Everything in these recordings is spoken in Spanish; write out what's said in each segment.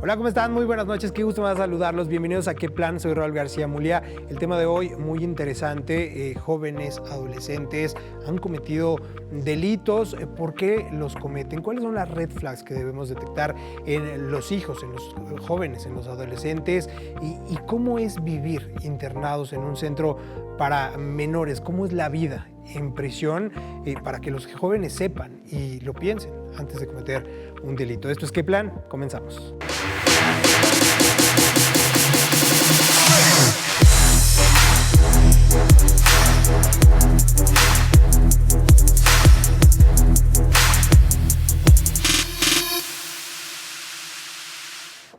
Hola, ¿cómo están? Muy buenas noches, qué gusto me da saludarlos. Bienvenidos a ¿Qué plan? Soy Raúl García Mulia. El tema de hoy muy interesante. Jóvenes, adolescentes han cometido delitos. ¿Por qué los cometen? ¿Cuáles son las red flags que debemos detectar en los hijos, en los jóvenes, en los adolescentes? ¿Y cómo es vivir internados en un centro para menores? ¿Cómo es la vida en prisión para que los jóvenes sepan y lo piensen antes de cometer un delito? Esto es ¿Qué plan? Comenzamos.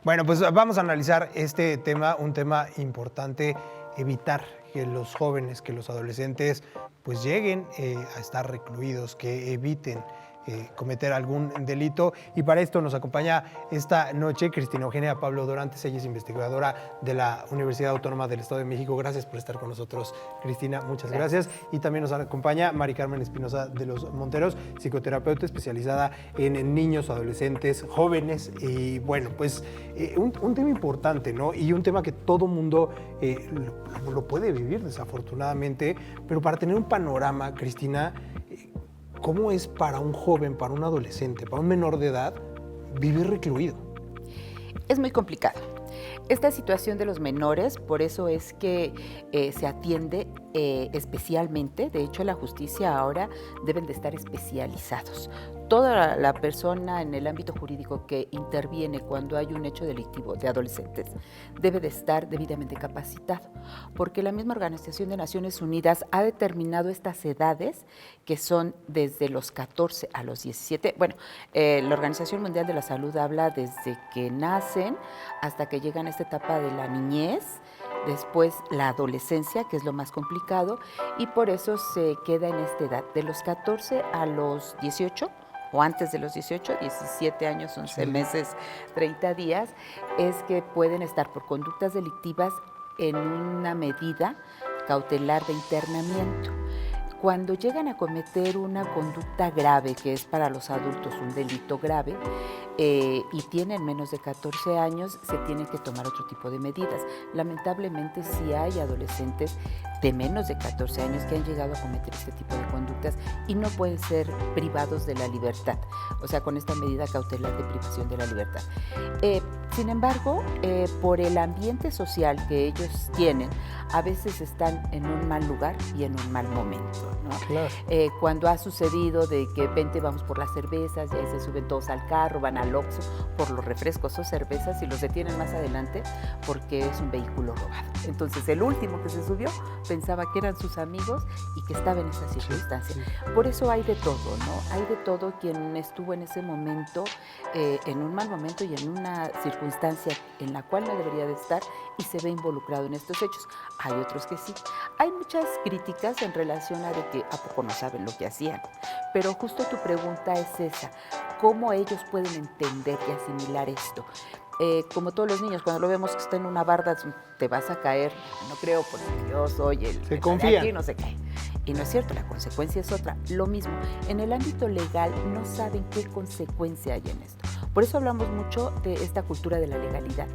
Bueno, pues vamos a analizar este tema, un tema importante, evitar que los jóvenes, que los adolescentes pues lleguen a estar recluidos, que eviten cometer algún delito. Y para esto nos acompaña esta noche Cristina Eugenia Pablo Dorantes. Ella es investigadora de la Universidad Autónoma del Estado de México. Gracias por estar con nosotros, Cristina. Muchas gracias. Y también nos acompaña Mari Carmen Espinosa de los Monteros, psicoterapeuta especializada en niños, adolescentes, jóvenes. Y bueno, pues un tema importante, ¿no? Y un tema que todo mundo lo puede vivir, desafortunadamente. Pero para tener un panorama, Cristina, ¿cómo es para un joven, para un adolescente, para un menor de edad, vivir recluido? Es muy complicado. Esta situación de los menores, por eso es que se atiende especialmente. De hecho, la justicia ahora deben de estar especializados. Toda la persona en el ámbito jurídico que interviene cuando hay un hecho delictivo de adolescentes debe de estar debidamente capacitado, porque la misma Organización de Naciones Unidas ha determinado estas edades que son desde los 14 a los 17. Bueno, la Organización Mundial de la Salud habla desde que nacen hasta que llegan a esta etapa de la niñez, después la adolescencia, que es lo más complicado, y por eso se queda en esta edad, de los 14 a los 18, o antes de los 18, 17 años, 11 meses, 30 días, es que pueden estar por conductas delictivas en una medida cautelar de internamiento. Cuando llegan a cometer una conducta grave, que es para los adultos un delito grave, y tienen menos de 14 años, se tienen que tomar otro tipo de medidas. Lamentablemente sí hay adolescentes de menos de 14 años que han llegado a cometer este tipo de conductas y no pueden ser privados de la libertad, o sea, con esta medida cautelar de privación de la libertad. Sin embargo, por el ambiente social que ellos tienen, a veces están en un mal lugar y en un mal momento, ¿no? Claro. Cuando ha sucedido de que vente, vamos por las cervezas y ahí se suben todos al carro, van al Oxxo por los refrescos o cervezas y los detienen más adelante porque es un vehículo robado. Entonces el último que se subió pensaba que eran sus amigos y que estaba en esa circunstancia. Por eso hay de todo, ¿no? Hay de todo quien estuvo en ese momento, en un mal momento y en una circunstancia en la cual no debería de estar y se ve involucrado en estos hechos. Hay otros que sí. Hay muchas críticas en relación a de que a poco no saben lo que hacían, pero justo tu pregunta es esa, ¿cómo ellos pueden entender y asimilar esto? Como todos los niños, cuando lo vemos que está en una barda, te vas a caer, no creo, porque yo soy el Se que confía. de aquí, no sé qué. Y no es cierto, la consecuencia es otra. Lo mismo, en el ámbito legal no saben qué consecuencia hay en esto. Por eso hablamos mucho de esta cultura de la legalidad.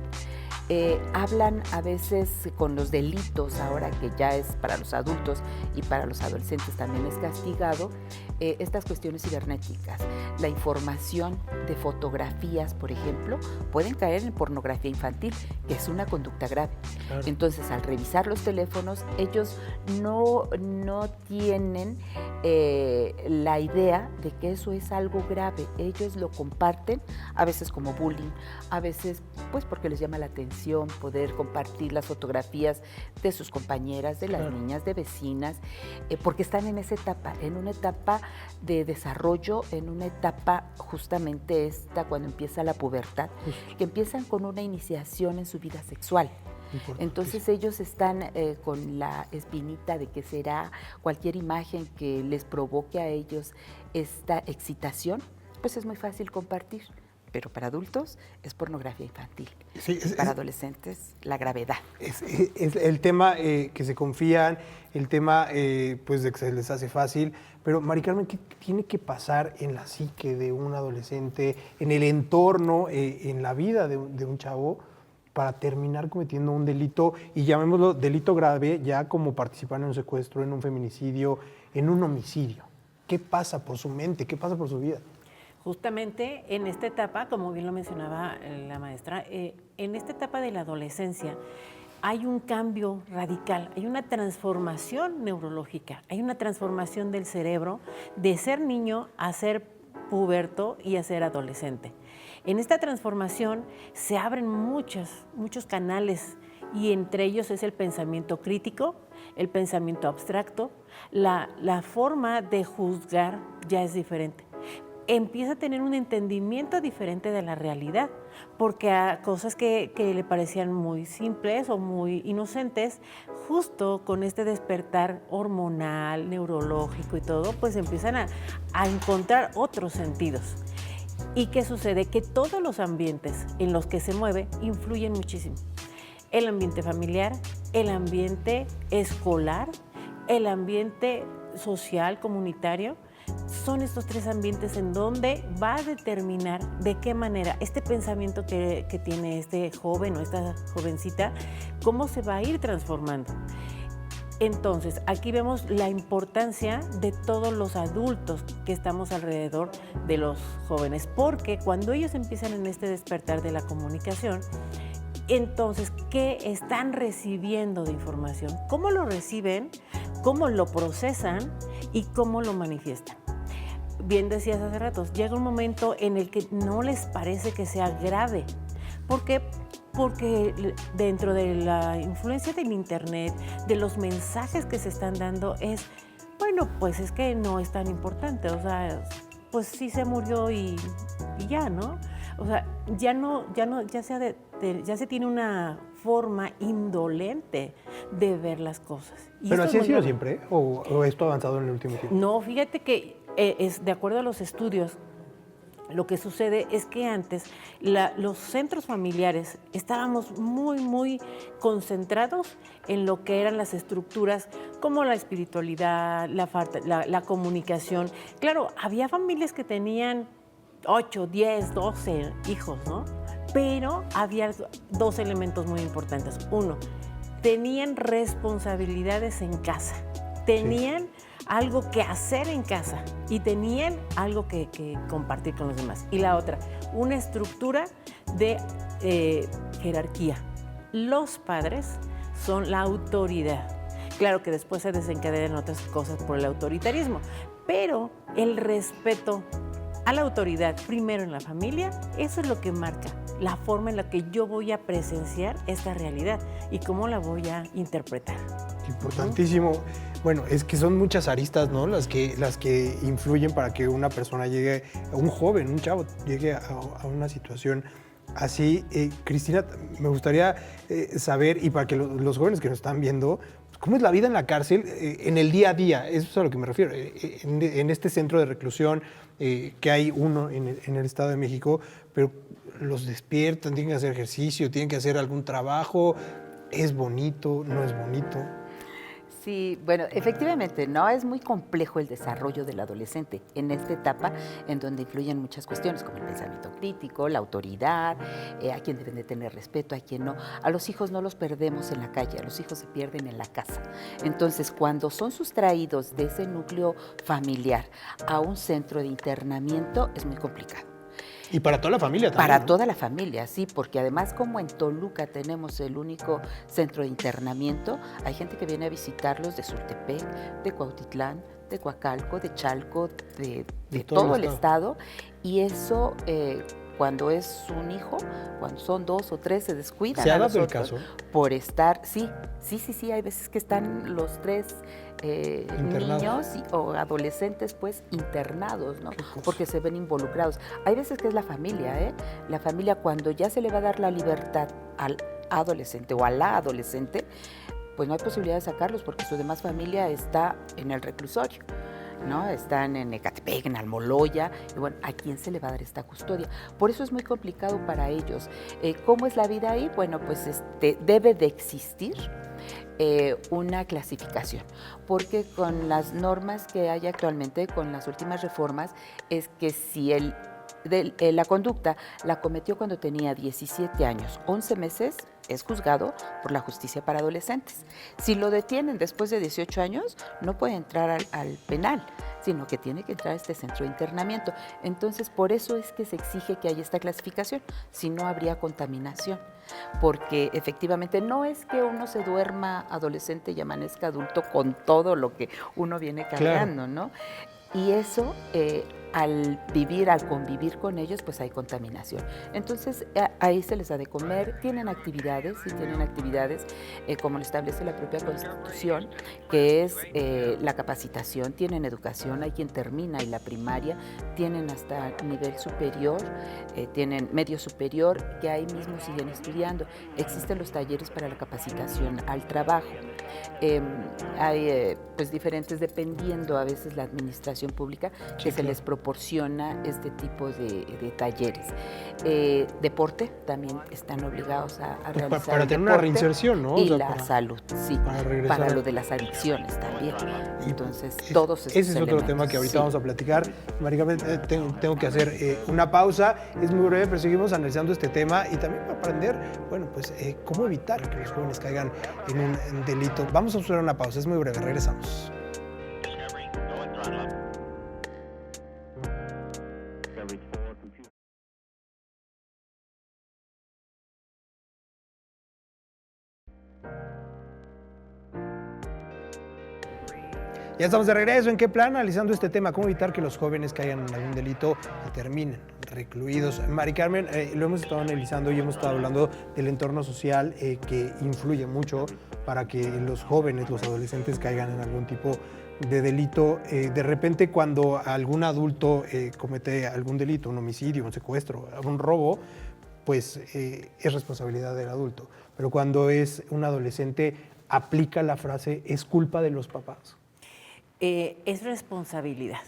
Hablan a veces con los delitos, ahora que ya es para los adultos y para los adolescentes también es castigado, estas cuestiones cibernéticas. La información de fotografías, por ejemplo, pueden caer en pornografía infantil, que es una conducta grave. Claro. Entonces, al revisar los teléfonos, ellos no tienen la idea de que eso es algo grave. Ellos lo comparten, a veces como bullying, a veces pues porque les llama la atención poder compartir las fotografías de sus compañeras, de las niñas, de vecinas, porque están en esa etapa, en una etapa de desarrollo, en una etapa justamente esta cuando empieza la pubertad, que empiezan con una iniciación en su vida sexual. Entonces ellos están con la espinita de que será cualquier imagen que les provoque a ellos esta excitación, pues es muy fácil compartir. pero para adultos es pornografía infantil. Sí, Para adolescentes, la gravedad. Es el tema que se confían, el tema pues de que se les hace fácil. Pero, Mari Carmen, ¿qué tiene que pasar en la psique de un adolescente, en el entorno, en la vida de un chavo, para terminar cometiendo un delito, y llamémoslo delito grave, ya como participar en un secuestro, en un feminicidio, en un homicidio? ¿Qué pasa por su mente? ¿Qué pasa por su vida? Justamente en esta etapa, como bien lo mencionaba la maestra, en esta etapa de la adolescencia hay un cambio radical, hay una transformación neurológica, hay una transformación del cerebro de ser niño a ser puberto y a ser adolescente. En esta transformación se abren muchos canales y entre ellos es el pensamiento crítico, el pensamiento abstracto, la forma de juzgar ya es diferente. Empieza a tener un entendimiento diferente de la realidad, porque a cosas que le parecían muy simples o muy inocentes, justo con este despertar hormonal, neurológico y todo, pues empiezan a encontrar otros sentidos. ¿Y qué sucede? Que todos los ambientes en los que se mueve influyen muchísimo. El ambiente familiar, el ambiente escolar, el ambiente social, comunitario, son estos tres ambientes en donde va a determinar de qué manera este pensamiento que tiene este joven o esta jovencita, cómo se va a ir transformando. Entonces, aquí vemos la importancia de todos los adultos que estamos alrededor de los jóvenes, porque cuando ellos empiezan en este despertar de la comunicación, entonces, ¿qué están recibiendo de información? ¿Cómo lo reciben? ¿Cómo lo procesan? ¿Y cómo lo manifiestan? Bien decías hace rato, llega un momento en el que no les parece que sea grave. ¿Por qué? Porque dentro de la influencia del internet, de los mensajes que se están dando, bueno, pues es que no es tan importante, o sea, pues sí se murió y ya, ¿no? O sea, ya se tiene una forma indolente de ver las cosas. ¿Pero así ha sido siempre? ¿O esto ha avanzado en el último tiempo? No, fíjate que de acuerdo a los estudios, lo que sucede es que antes los centros familiares estábamos muy concentrados en lo que eran las estructuras como la espiritualidad, la comunicación. Claro, había familias que tenían 8, 10, 12 hijos, ¿no? Pero había dos elementos muy importantes. Uno, tenían responsabilidades en casa, tenían algo que hacer en casa y tenían algo que compartir con los demás. Y la otra, una estructura de jerarquía. Los padres son la autoridad. Claro que después se desencadenan otras cosas por el autoritarismo, pero el respeto a la autoridad, primero en la familia, eso es lo que marca la forma en la que yo voy a presenciar esta realidad y cómo la voy a interpretar. Importantísimo. Bueno, es que son muchas aristas, ¿no? Las que influyen para que una persona llegue, un joven, un chavo, llegue a una situación así. Cristina, me gustaría saber, y para que los jóvenes que nos están viendo, ¿cómo es la vida en la cárcel en el día a día? Eso es a lo que me refiero. En este centro de reclusión, que hay uno en el Estado de México, pero los despiertan, tienen que hacer ejercicio, tienen que hacer algún trabajo. ¿Es bonito? ¿No es bonito? Sí, bueno, efectivamente, no es muy complejo el desarrollo del adolescente en esta etapa en donde influyen muchas cuestiones como el pensamiento crítico, la autoridad, a quién deben de tener respeto, a quién no. A los hijos no los perdemos en la calle, a los hijos se pierden en la casa. Entonces, cuando son sustraídos de ese núcleo familiar a un centro de internamiento, es muy complicado. Y para toda la familia también. Para ¿no? toda la familia, sí, porque además como en Toluca tenemos el único centro de internamiento, hay gente que viene a visitarlos de Sultepec, de Cuautitlán, de Coacalco, de Chalco, de todo el estado. Y eso, cuando es un hijo, cuando son 2 o 3, se descuidan. ¿Se ha a dado los el caso? Por estar, sí, hay veces que están los 3 niños o adolescentes pues internados, ¿no? Porque se ven involucrados. Hay veces que es la familia, la familia cuando ya se le va a dar la libertad al adolescente o a la adolescente, pues no hay posibilidad de sacarlos porque su demás familia está en el reclusorio. ¿no? Están en Ecatepec, en Almoloya, y bueno, ¿a quién se le va a dar esta custodia? Por eso es muy complicado para ellos. ¿Cómo es la vida ahí? Bueno, pues debe de existir una clasificación, porque con las normas que hay actualmente, con las últimas reformas, es que si la conducta la cometió cuando tenía 17 años, 11 meses, es juzgado por la justicia para adolescentes. Si lo detienen después de 18 años, no puede entrar al penal, sino que tiene que entrar a este centro de internamiento. Entonces, por eso es que se exige que haya esta clasificación, si no habría contaminación. Porque efectivamente no es que uno se duerma adolescente y amanezca adulto con todo lo que uno viene cargando, claro, ¿no? Y eso, al convivir con ellos, pues hay contaminación. Entonces, ahí se les da de comer, tienen actividades, como lo establece la propia Constitución, que es la capacitación, tienen educación, hay quien termina en la primaria, tienen hasta nivel superior, tienen medio superior, que ahí mismo siguen estudiando. Existen los talleres para la capacitación al trabajo. Hay pues diferentes, dependiendo a veces la administración pública, que se les proporciona este tipo de talleres. Deporte, también están obligados a realizar para tener una reinserción, ¿no? Y la salud, sí, para lo de las adicciones también. Entonces, todos estos ese es otro tema que ahorita vamos a platicar. Marica, tengo que hacer una pausa, es muy breve, pero seguimos analizando este tema y también para aprender, bueno, pues cómo evitar que los jóvenes caigan en un delito. Vamos a hacer una pausa, es muy breve, regresamos. Ya estamos de regreso. ¿En qué plan? Analizando este tema, cómo evitar que los jóvenes caigan en algún delito y terminen recluidos. Mari Carmen, lo hemos estado analizando y hemos estado hablando del entorno social que influye mucho para que los jóvenes, los adolescentes caigan en algún tipo de delito. De repente, cuando algún adulto comete algún delito, un homicidio, un secuestro, un robo, pues es responsabilidad del adulto. Pero cuando es un adolescente, aplica la frase, es culpa de los papás. Es responsabilidad.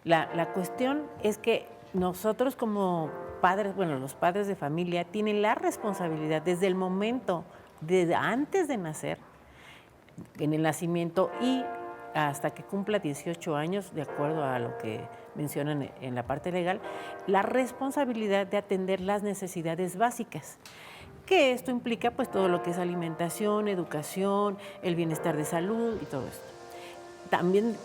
La cuestión es que nosotros como padres, bueno, los padres de familia tienen la responsabilidad desde el momento, desde antes de nacer, en el nacimiento y hasta que cumpla 18 años, de acuerdo a lo que mencionan en la parte legal, la responsabilidad de atender las necesidades básicas. Que esto implica pues todo lo que es alimentación, educación, el bienestar de salud y todo esto. También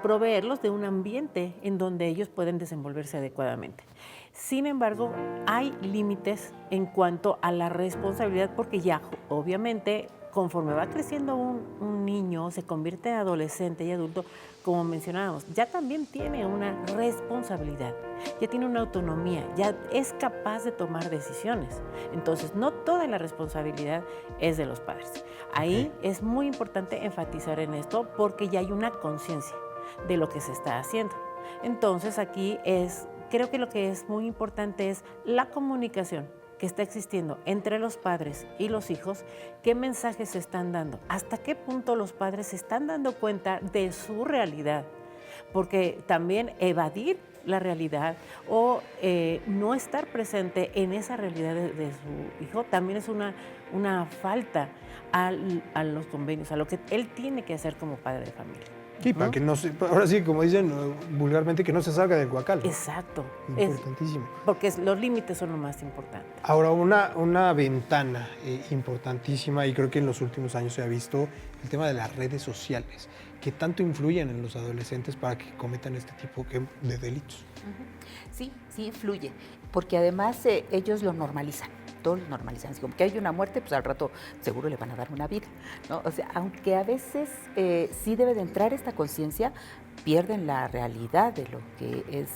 proveerlos de un ambiente en donde ellos pueden desenvolverse adecuadamente. Sin embargo, hay límites en cuanto a la responsabilidad porque ya, obviamente, conforme va creciendo un niño, se convierte en adolescente y adulto, como mencionábamos, ya también tiene una responsabilidad, ya tiene una autonomía, ya es capaz de tomar decisiones. Entonces, no toda la responsabilidad es de los padres. Ahí es muy importante enfatizar en esto porque ya hay una conciencia de lo que se está haciendo. Entonces, aquí creo que lo que es muy importante es la comunicación que está existiendo entre los padres y los hijos, qué mensajes se están dando, hasta qué punto los padres se están dando cuenta de su realidad, porque también evadir la realidad o no estar presente en esa realidad de su hijo también es una falta a los convenios, a lo que él tiene que hacer como padre de familia. Sí, para que no se, ahora sí, como dicen vulgarmente, que no se salga del guacal, ¿no? Exacto. Importantísimo. Porque los límites son lo más importante. Ahora, una ventana importantísima, y creo que en los últimos años se ha visto, el tema de las redes sociales, que tanto influyen en los adolescentes para que cometan este tipo de delitos. Sí, sí influye, porque además ellos lo normalizan. Todos lo normalizan, así como que hay una muerte, pues al rato seguro le van a dar una vida, ¿no? O sea, aunque a veces sí debe de entrar esta conciencia, pierden la realidad de lo que es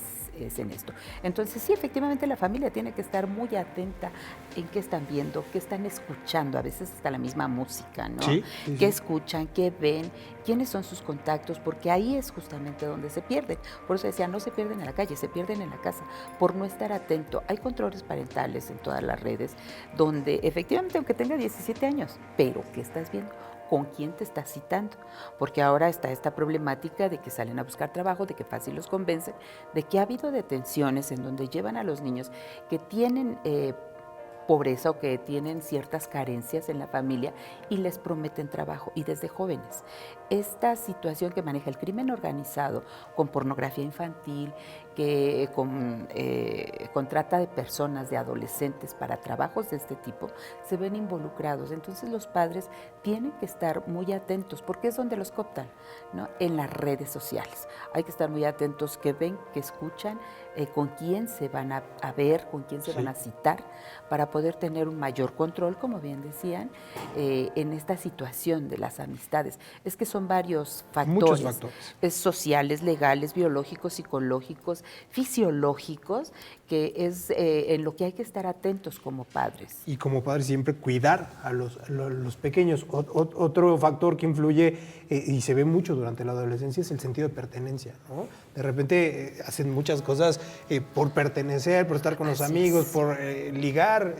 en esto. Entonces sí, efectivamente la familia tiene que estar muy atenta en qué están viendo, qué están escuchando, a veces hasta la misma música, ¿no? Sí, sí, qué escuchan, qué ven, quiénes son sus contactos, porque ahí es justamente donde se pierden. Por eso decía, no se pierden en la calle, se pierden en la casa, por no estar atento. Hay controles parentales en todas las redes, donde efectivamente, aunque tenga 17 años, pero ¿qué estás viendo? con quién te estás citando, porque ahora está esta problemática de que salen a buscar trabajo, de que fácil los convencen, de que ha habido detenciones en donde llevan a los niños que tienen pobreza o que tienen ciertas carencias en la familia y les prometen trabajo, y desde jóvenes. Esta situación que maneja el crimen organizado con pornografía infantil, que con trata de personas, de adolescentes para trabajos de este tipo, se ven involucrados. Entonces los padres tienen que estar muy atentos, porque es donde los cooptan, ¿no? En las redes sociales. Hay que estar muy atentos, que ven, que escuchan, con quién se van a ver, con quién se van a citar, para poder tener un mayor control, como bien decían, en esta situación de las amistades. Es que son varios factores. Muchos factores. Sociales, legales, biológicos, psicológicos, fisiológicos, que es en lo que hay que estar atentos como padres. Y como padres siempre cuidar a los pequeños. Otro factor que influye y se ve mucho durante la adolescencia es el sentido de pertenencia, ¿no? De repente hacen muchas cosas por pertenecer, por estar con los amigos, por ligar.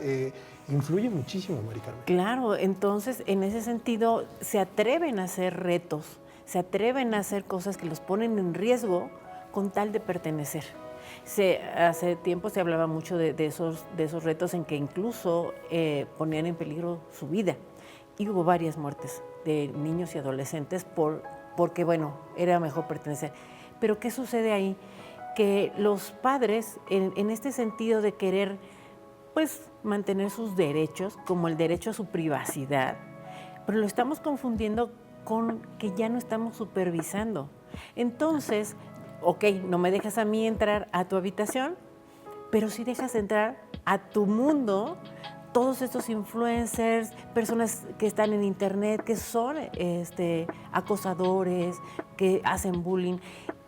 Influye muchísimo, Mari Carmen. Claro, entonces en ese sentido se atreven a hacer retos, se atreven a hacer cosas que los ponen en riesgo con tal de pertenecer. Hace tiempo se hablaba mucho de esos retos en que incluso ponían en peligro su vida, y hubo varias muertes de niños y adolescentes porque, bueno, era mejor pertenecer. Pero ¿qué sucede ahí? Que los padres, en este sentido de querer, pues, mantener sus derechos, como el derecho a su privacidad, pero lo estamos confundiendo con que ya no estamos supervisando. Entonces, ok, no me dejas a mí entrar a tu habitación, pero sí dejas entrar a tu mundo todos estos influencers, personas que están en internet, que son acosadores, que hacen bullying.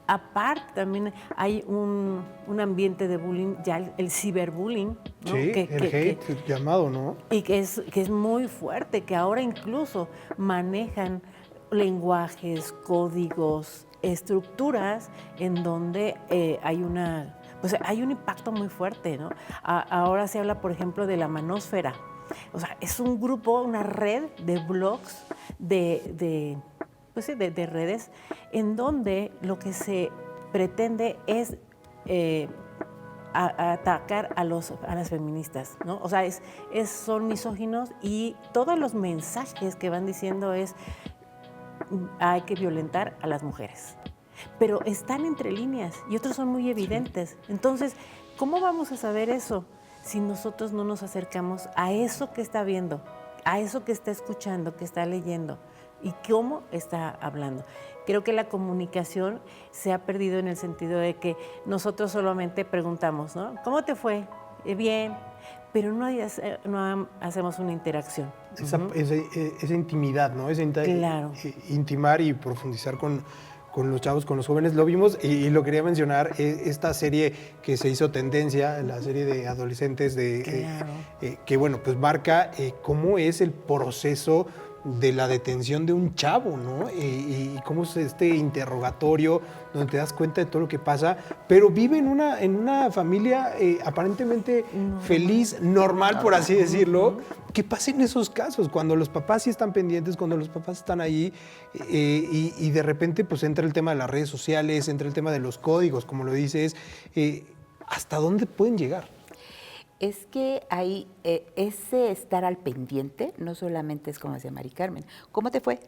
Aparte, también hay un ambiente de bullying, ya el ciberbullying, ¿no? Sí, el hate llamado, ¿no? Y que es muy fuerte, que ahora incluso manejan lenguajes, códigos, estructuras en donde hay un impacto muy fuerte, ¿no? Ahora se habla, por ejemplo, de la manósfera. O sea, es un grupo, una red de blogs, de redes, en donde lo que se pretende es atacar a las feministas, ¿no? O sea, son misóginos, y todos los mensajes que van diciendo es: hay que violentar a las mujeres. Pero están entre líneas y otros son muy evidentes. Entonces, ¿cómo vamos a saber eso si nosotros no nos acercamos a eso que está viendo, a eso que está escuchando, que está leyendo y cómo está hablando? Creo que la comunicación se ha perdido en el sentido de que nosotros solamente preguntamos, ¿no? ¿Cómo te fue? Bien, pero no hacemos una interacción. Esa intimidad, ¿no? Claro. Intimar y profundizar con los chavos, con los jóvenes. Lo vimos y lo quería mencionar, esta serie que se hizo tendencia, la serie de adolescentes, que bueno, pues marca cómo es el proceso de la detención de un chavo, ¿no? Y cómo es este interrogatorio donde te das cuenta de todo lo que pasa, pero vive en una familia aparentemente feliz, normal, por así decirlo. ¿Qué pasa en esos casos? Cuando los papás sí están pendientes, cuando los papás están ahí y de repente pues entra el tema de las redes sociales, entra el tema de los códigos, como lo dices, ¿hasta dónde pueden llegar? Es que hay ese estar al pendiente, no solamente es como decía Mari Carmen, ¿cómo te fue?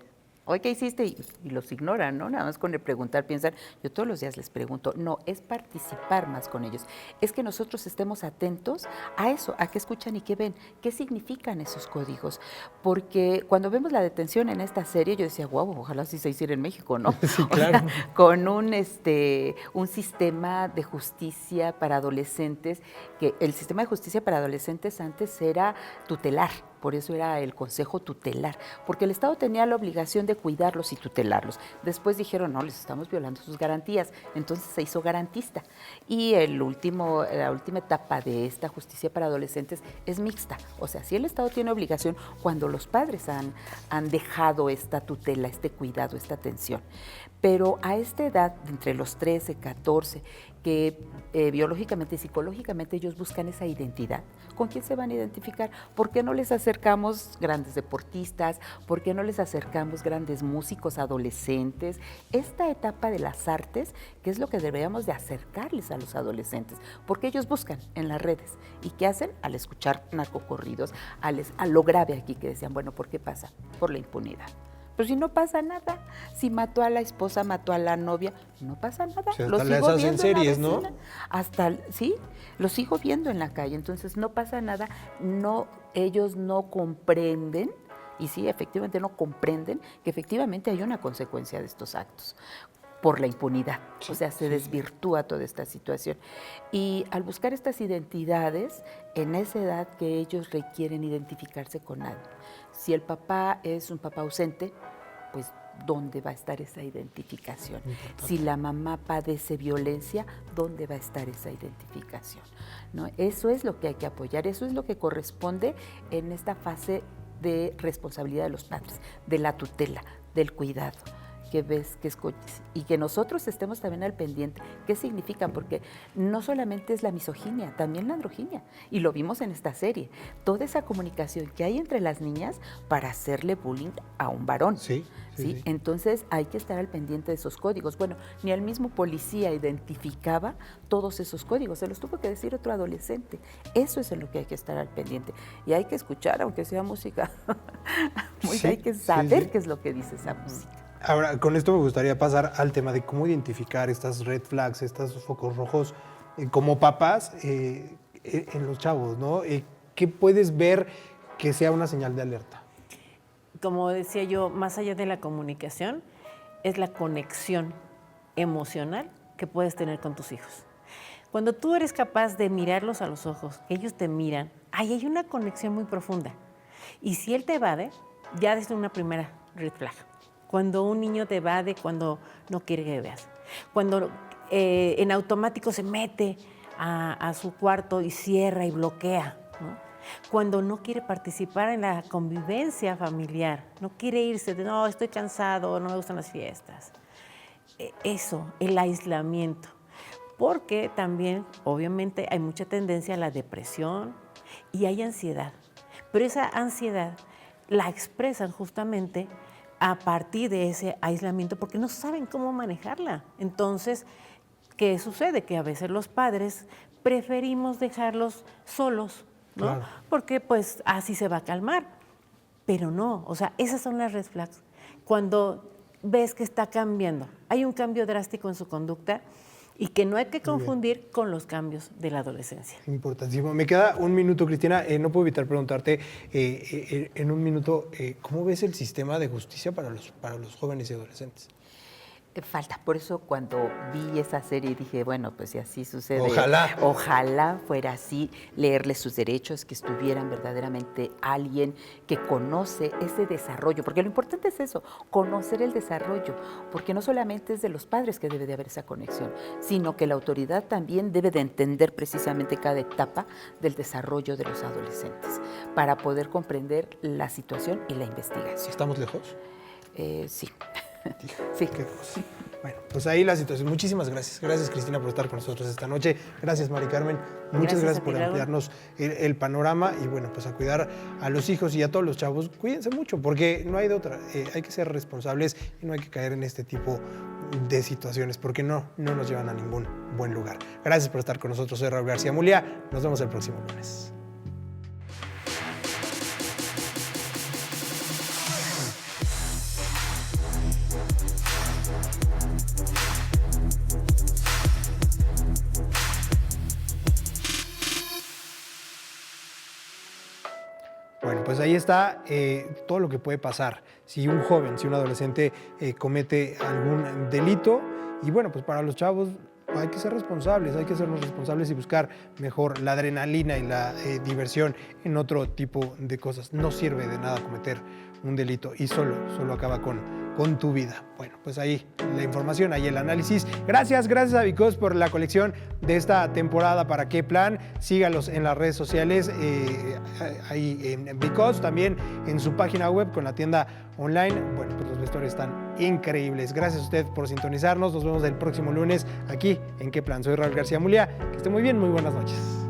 ¿Hoy qué hiciste? Y los ignoran, ¿no? Nada más con el preguntar piensan, yo todos los días les pregunto. No, es participar más con ellos. Es que nosotros estemos atentos a eso, a qué escuchan y qué ven, qué significan esos códigos. Porque cuando vemos la detención en esta serie, yo decía, wow, ojalá así se hiciera en México, ¿no? Sí, claro. O sea, con un sistema de justicia para adolescentes, que el sistema de justicia para adolescentes antes era tutelar. Por eso era el consejo tutelar, porque el Estado tenía la obligación de cuidarlos y tutelarlos. Después dijeron, no, les estamos violando sus garantías, entonces se hizo garantista. Y la última etapa de esta justicia para adolescentes es mixta. O sea, sí el Estado tiene obligación cuando los padres han dejado esta tutela, este cuidado, esta atención. Pero a esta edad, entre los 13, 14, que biológicamente y psicológicamente ellos buscan esa identidad. ¿Con quién se van a identificar? ¿Por qué no les acercamos grandes deportistas? ¿Por qué no les acercamos grandes músicos, adolescentes? Esta etapa de las artes, que es lo que deberíamos de acercarles a los adolescentes, porque ellos buscan en las redes. ¿Y qué hacen? Al escuchar narcocorridos, a lo grave aquí que decían, bueno, ¿por qué pasa? Por la impunidad. Pero si no pasa nada, si mató a la esposa, mató a la novia, no pasa nada. O sea, Lo hasta le sigo hacen viendo series, en la ¿no? vecina. Hasta, sí, lo sigo viendo en la calle, entonces no pasa nada, no, ellos no comprenden, y sí, efectivamente no comprenden que efectivamente hay una consecuencia de estos actos por la impunidad, o sea, se desvirtúa toda esta situación. Y al buscar estas identidades, en esa edad que ellos requieren identificarse con alguien, si el papá es un papá ausente, pues ¿dónde va a estar esa identificación? Si la mamá padece violencia, ¿dónde va a estar esa identificación? ¿No? Eso es lo que hay que apoyar, eso es lo que corresponde en esta fase de responsabilidad de los padres, de la tutela, del cuidado, que ves, que escuches, y que nosotros estemos también al pendiente. ¿Qué significa? Porque no solamente es la misoginia, también la androginia, y lo vimos en esta serie, toda esa comunicación que hay entre las niñas para hacerle bullying a un varón. Sí. Entonces hay que estar al pendiente de esos códigos. Bueno, ni el mismo policía identificaba todos esos códigos, se los tuvo que decir otro adolescente. Eso es en lo que hay que estar al pendiente. Y hay que escuchar, aunque sea música, hay que saber qué es lo que dice esa música. Ahora, con esto me gustaría pasar al tema de cómo identificar estas red flags, estos focos rojos, como papás en los chavos, ¿no? ¿Qué puedes ver que sea una señal de alerta? Como decía yo, más allá de la comunicación, es la conexión emocional que puedes tener con tus hijos. Cuando tú eres capaz de mirarlos a los ojos, que ellos te miran, ahí hay una conexión muy profunda. Y si él te evade, ya es una primera red flag. Cuando un niño te evade, cuando no quiere que veas. Cuando en automático se mete a su cuarto y cierra y bloquea, ¿no? Cuando no quiere participar en la convivencia familiar, no quiere irse, no, estoy cansado, no me gustan las fiestas. Eso, el aislamiento. Porque también, obviamente, hay mucha tendencia a la depresión y hay ansiedad. Pero esa ansiedad la expresan justamente a partir de ese aislamiento porque no saben cómo manejarla. Entonces, ¿qué sucede? Que a veces los padres preferimos dejarlos solos, ¿no? Claro. Porque pues así se va a calmar. Pero no, o sea, esas son las red flags. Cuando ves que está cambiando, hay un cambio drástico en su conducta y que no hay que confundir con los cambios de la adolescencia. Importantísimo. Me queda un minuto, Cristina. No puedo evitar preguntarte en un minuto, ¿cómo ves el sistema de justicia para los jóvenes y adolescentes? Falta. Por eso cuando vi esa serie dije, bueno, pues si así sucede, Ojalá fuera así, leerles sus derechos, que estuvieran verdaderamente alguien que conoce ese desarrollo, porque lo importante es eso, conocer el desarrollo, porque no solamente es de los padres que debe de haber esa conexión, sino que la autoridad también debe de entender precisamente cada etapa del desarrollo de los adolescentes, para poder comprender la situación y la investigación. ¿Estamos lejos? Sí. Sí. Qué cosa. Bueno, pues ahí la situación. Muchísimas gracias. Gracias, Cristina, por estar con nosotros esta noche. Gracias, Mari Carmen. Muchas gracias por ampliarnos el panorama y bueno, pues a cuidar a los hijos y a todos los chavos. Cuídense mucho porque no hay de otra. Hay que ser responsables y no hay que caer en este tipo de situaciones porque no nos llevan a ningún buen lugar. Gracias por estar con nosotros. Soy Raúl García Mulia. Nos vemos el próximo lunes. Bueno, pues ahí está todo lo que puede pasar si un joven, si un adolescente comete algún delito. Y bueno, pues para los chavos hay que ser responsables, hay que sernos responsables y buscar mejor la adrenalina y la diversión en otro tipo de cosas. No sirve de nada cometer un delito y solo acaba con con tu vida. Bueno, pues ahí la información, ahí el análisis. Gracias a Because por la colección de esta temporada para Qué Plan. Sígalos en las redes sociales, ahí en Because, también en su página web con la tienda online. Bueno, pues los vestuarios están increíbles. Gracias a usted por sintonizarnos. Nos vemos el próximo lunes aquí en Qué Plan. Soy Raúl García Mulia. Que esté muy bien, muy buenas noches.